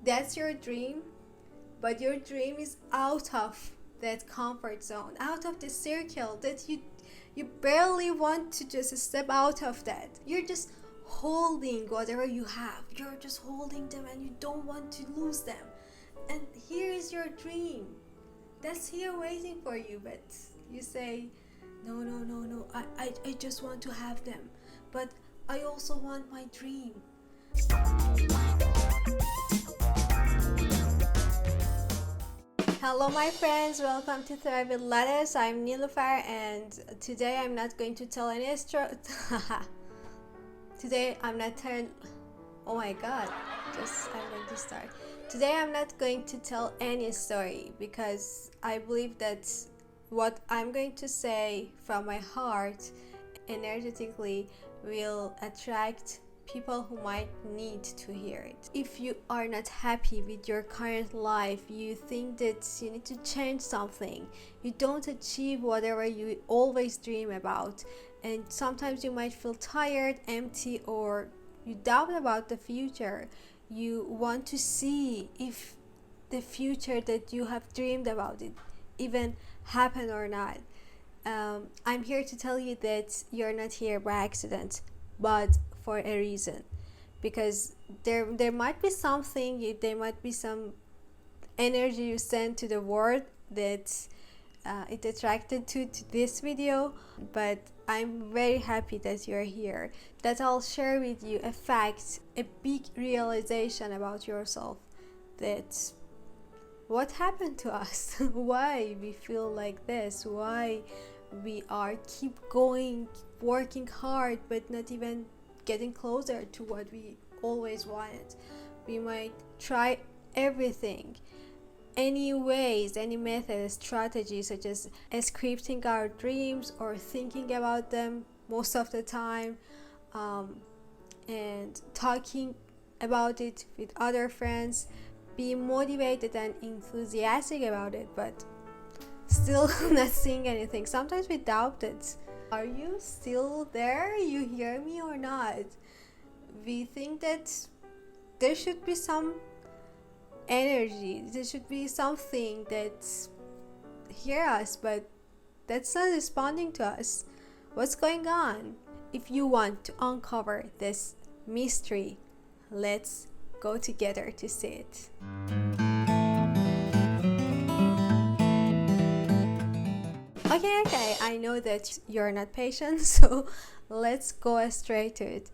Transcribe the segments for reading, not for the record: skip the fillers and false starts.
that's your dream, but your dream is out of that comfort zone, out of the circle that you barely want to just step out of that. You're just holding whatever you have. You're just holding them and you don't want to lose them. And here is your dream. That's here waiting for you, but you say, no, no, no, no, I just want to have them. But I also want my dream. Hello my friends, welcome to Thrive with Lettuce. I'm Nilufar and today I'm not going to tell any Today I'm not telling... Oh my god, I'm going to start. Today I'm not going to tell any story because I believe that what I'm going to say from my heart energetically will attract people who might need to hear it. If you are not happy with your current life, you think that you need to change something, you don't achieve whatever you always dream about, and sometimes you might feel tired, empty, or you doubt about the future. You want to see if the future that you have dreamed about it even happen or not. I'm here to tell you that you're not here by accident, but for a reason, because there might be something, there might be some energy you send to the world that it attracted to this video. But I'm very happy that you're here, that I'll share with you a fact, a big realization about yourself, that what happened to us, why we feel like this, why we are keep going, working hard, but not even getting closer to what we always wanted. We might try everything, any ways, any methods, strategies, such as scripting our dreams or thinking about them most of the time, and talking about it with other friends, being motivated and enthusiastic about it, but still not seeing anything. Sometimes we doubt it. Are you still there? You hear me or not? We think that there should be some energy, there should be something that hear us, but that's not responding to us. What's going on? If you want to uncover this mystery, let's go together to see it. Okay, I know that you're not patient, so let's go straight to it.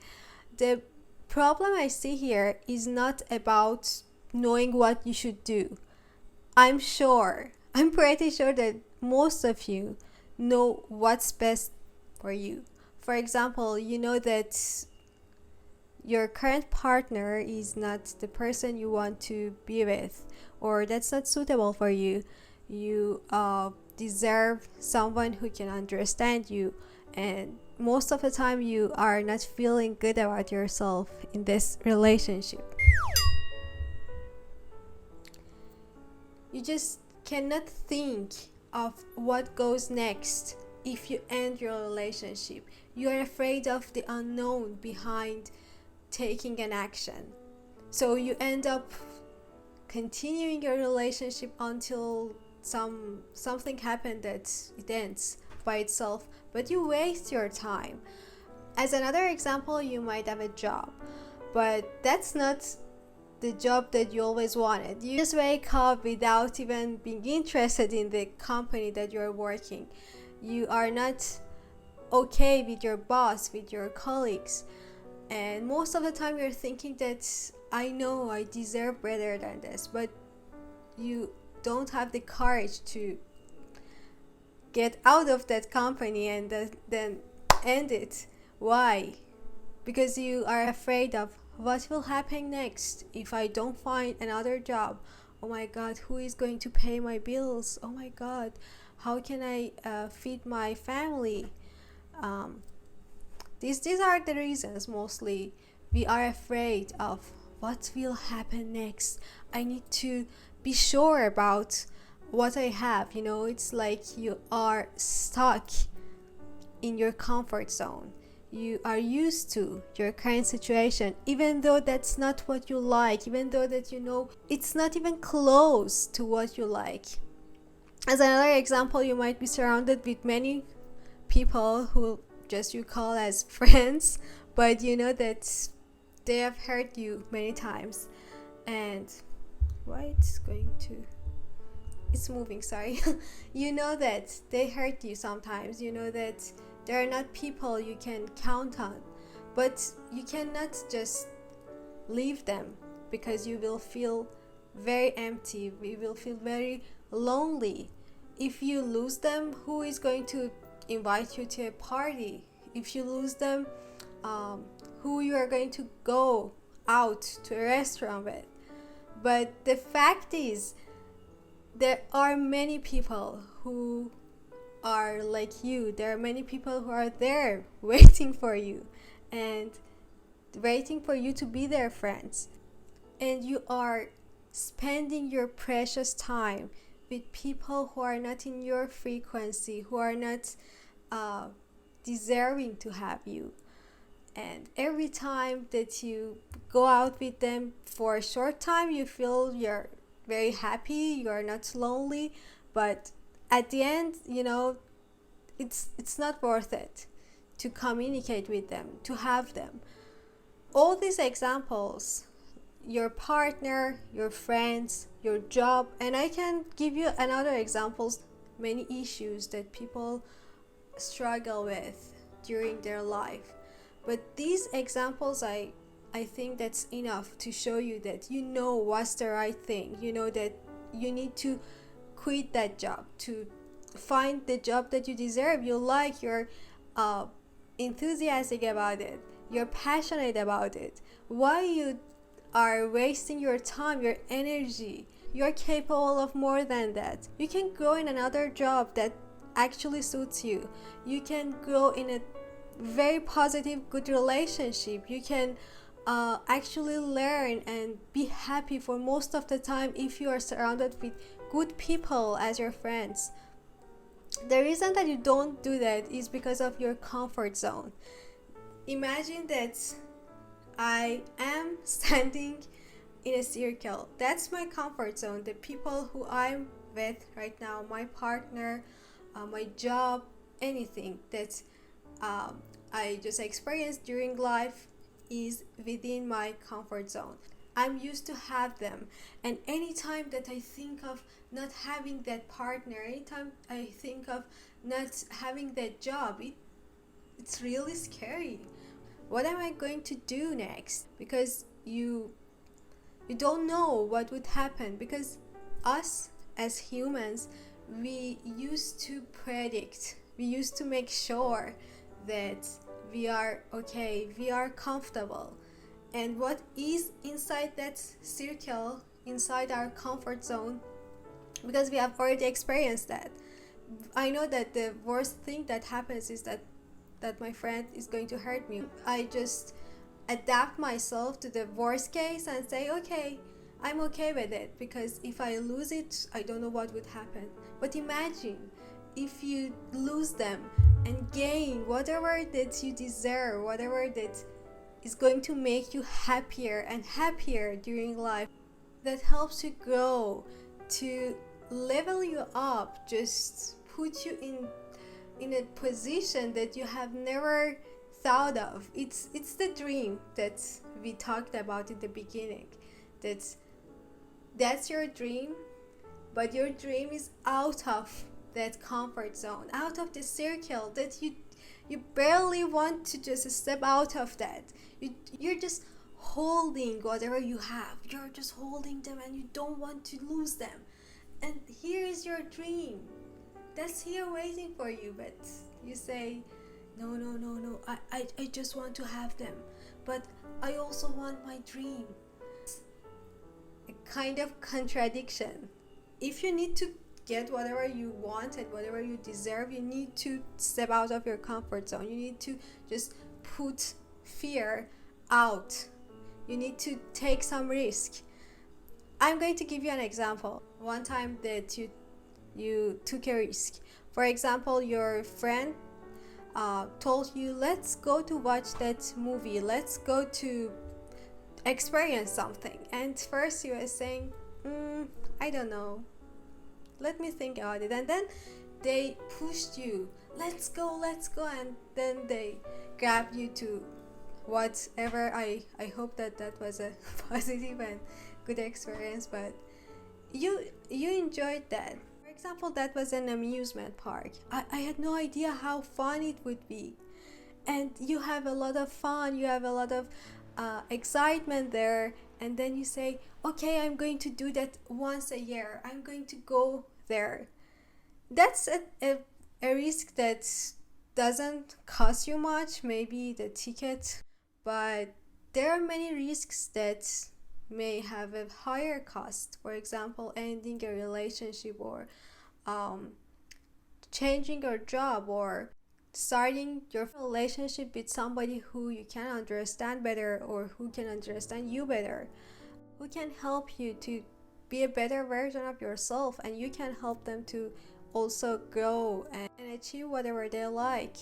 The problem I see here is not about knowing what you should do. I'm pretty sure that most of you know what's best for you. For example, you know that your current partner is not the person you want to be with, or that's not suitable for you. You deserve someone who can understand you, and most of the time you are not feeling good about yourself in this relationship. You just cannot think of what goes next if you end your relationship. You are afraid of the unknown behind taking an action, so you end up continuing your relationship until something happened that it ends by itself, but you waste your time. As another example, you might have a job, but that's not the job that you always wanted. You just wake up without even being interested in the company that you're working. You are not okay with your boss, with your colleagues, and most of the time you're thinking that I know I deserve better than this, but you don't have the courage to get out of that company and then end it. Why? Because you are afraid of what will happen next if I don't find another job. Oh my god, who is going to pay my bills? Oh my god, how can I feed my family? These are the reasons. Mostly we are afraid of what will happen next. I need to be sure about what I have. It's like you are stuck in your comfort zone. you are used to your current situation, even though that's not what you like, even though that you know it's not even close to what you like. As another example, you might be surrounded with many people who just you call as friends, but you know that they have hurt you many times. And why it's moving, sorry. You know that they hurt you sometimes, you know that they are not people you can count on, but you cannot just leave them, because you will feel very empty, you will feel very lonely. If you lose them, who is going to invite you to a party? If you lose them, who you are going to go out to a restaurant with? But the fact is, there are many people who are like you. There are many people who are there waiting for you and waiting for you to be their friends. And you are spending your precious time with people who are not in your frequency, who are not deserving to have you. And every time that you go out with them for a short time, you feel you're very happy, you're not lonely, but at the end, you know, it's not worth it to communicate with them, to have them. All these examples, your partner, your friends, your job, and I can give you another examples, many issues that people struggle with during their life. But these examples, I think that's enough to show you that you know what's the right thing. You know that you need to quit that job, to find the job that you deserve, you like, you're enthusiastic about it, you're passionate about it. Why you are wasting your time, your energy? You're capable of more than that. You can go in another job that actually suits you. You can go in a very positive, good relationship. You can actually learn and be happy for most of the time if you are surrounded with good people as your friends. The reason that you don't do that is because of your comfort zone. Imagine that I am standing in a circle. That's my comfort zone. The people who I'm with right now, my partner, my job, anything that I just experienced during life is within my comfort zone. I'm used to have them, and anytime that I think of not having that partner, anytime I think of not having that job, it's really scary. What am I going to do next? Because you don't know what would happen, because us as humans, we used to predict, we used to make sure that we are okay, we are comfortable. And what is inside that circle, inside our comfort zone, because we have already experienced that. I know that the worst thing that happens is that my friend is going to hurt me. I just adapt myself to the worst case and say, okay, I'm okay with it, because if I lose it, I don't know what would happen. But imagine if you lose them and gain whatever that you deserve, whatever that is going to make you happier and happier during life, that helps you grow, to level you up, just put you in a position that you have never thought of. It's the dream that we talked about in the beginning. That's your dream, but your dream is out of that comfort zone, out of the circle that you barely want to just step out of that. You're just holding whatever you have. You're just holding them and you don't want to lose them. And here is your dream. That's here waiting for you, but you say, no, I just want to have them, but I also want my dream. It's a kind of contradiction. If you need to get whatever you want and whatever you deserve, you need to step out of your comfort zone. You need to just put fear out. You need to take some risk. I'm going to give you an example. One time that you took a risk. For example, your friend told you, let's go to watch that movie, let's go to experience something, and first you were saying, I don't know, let me think about it, and then they pushed you, let's go, and then they grabbed you to whatever. I hope that was a positive and good experience, but you enjoyed that. For example, that was an amusement park. I had no idea how fun it would be, and you have a lot of fun, you have a lot of excitement there, and then you say, okay, I'm going to do that once a year, I'm going to go there. That's a risk that doesn't cost you much, maybe the ticket, but there are many risks that may have a higher cost. For example, ending a relationship, or changing your job, or starting your relationship with somebody who you can understand better, or who can understand you better, who can help you to be a better version of yourself, and you can help them to also grow and achieve whatever they like.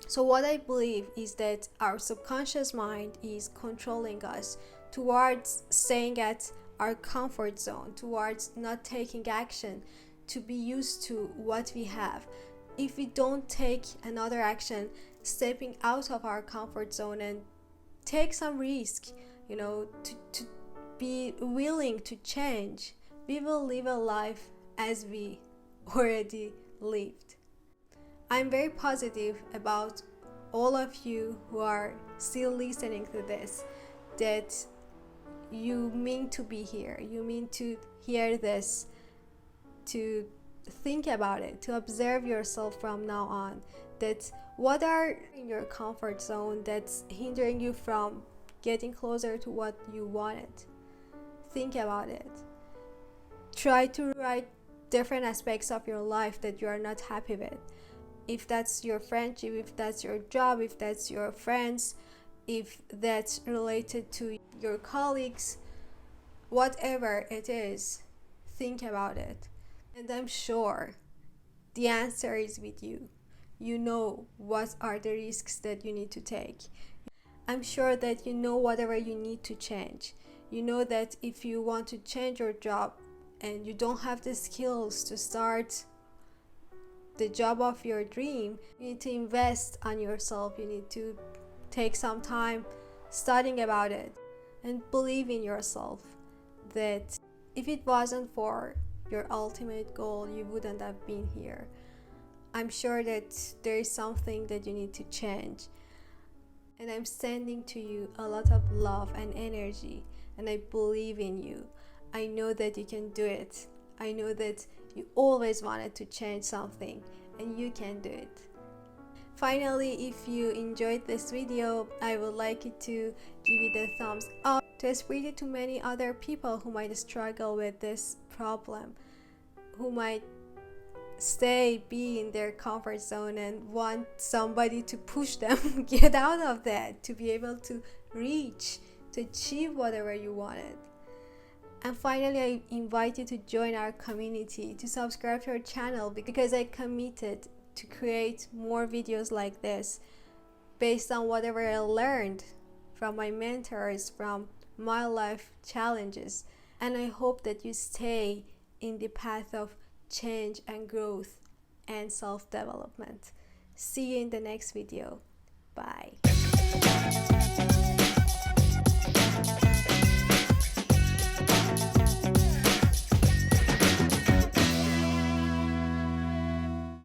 So what I believe is that our subconscious mind is controlling us towards staying at our comfort zone, towards not taking action, to be used to what we have. If we don't take another action, stepping out of our comfort zone and take some risk, to be willing to change, we will live a life as we already lived. I'm very positive about all of you who are still listening to this, that you mean to be here, you mean to hear this, to think about it, to observe yourself from now on, that what are in your comfort zone that's hindering you from getting closer to what you wanted. Think about it. Try to write different aspects of your life that you are not happy with. If that's your friendship, if that's your job, if that's your friends, if that's related to your colleagues, whatever it is, think about it. And I'm sure the answer is with you. You know what are the risks that you need to take. I'm sure that you know whatever you need to change. You know that if you want to change your job and you don't have the skills to start the job of your dream, you need to invest on yourself. You need to take some time studying about it and believe in yourself, that if it wasn't for your ultimate goal, you wouldn't have been here. I'm sure that there is something that you need to change, and I'm sending to you a lot of love and energy, and I believe in you. I know that you can do it. I know that you always wanted to change something, and you can do it. Finally, if you enjoyed this video, I would like you to give it a thumbs up to spread it to many other people who might struggle with this problem, who might be in their comfort zone and want somebody to push them get out of that, to be able to reach, to achieve whatever you wanted. And finally, I invite you to join our community, to subscribe to our channel, because I committed to create more videos like this based on whatever I learned from my mentors, from my life challenges. And I hope that you stay in the path of change and growth and self-development. See you in the next video. Bye.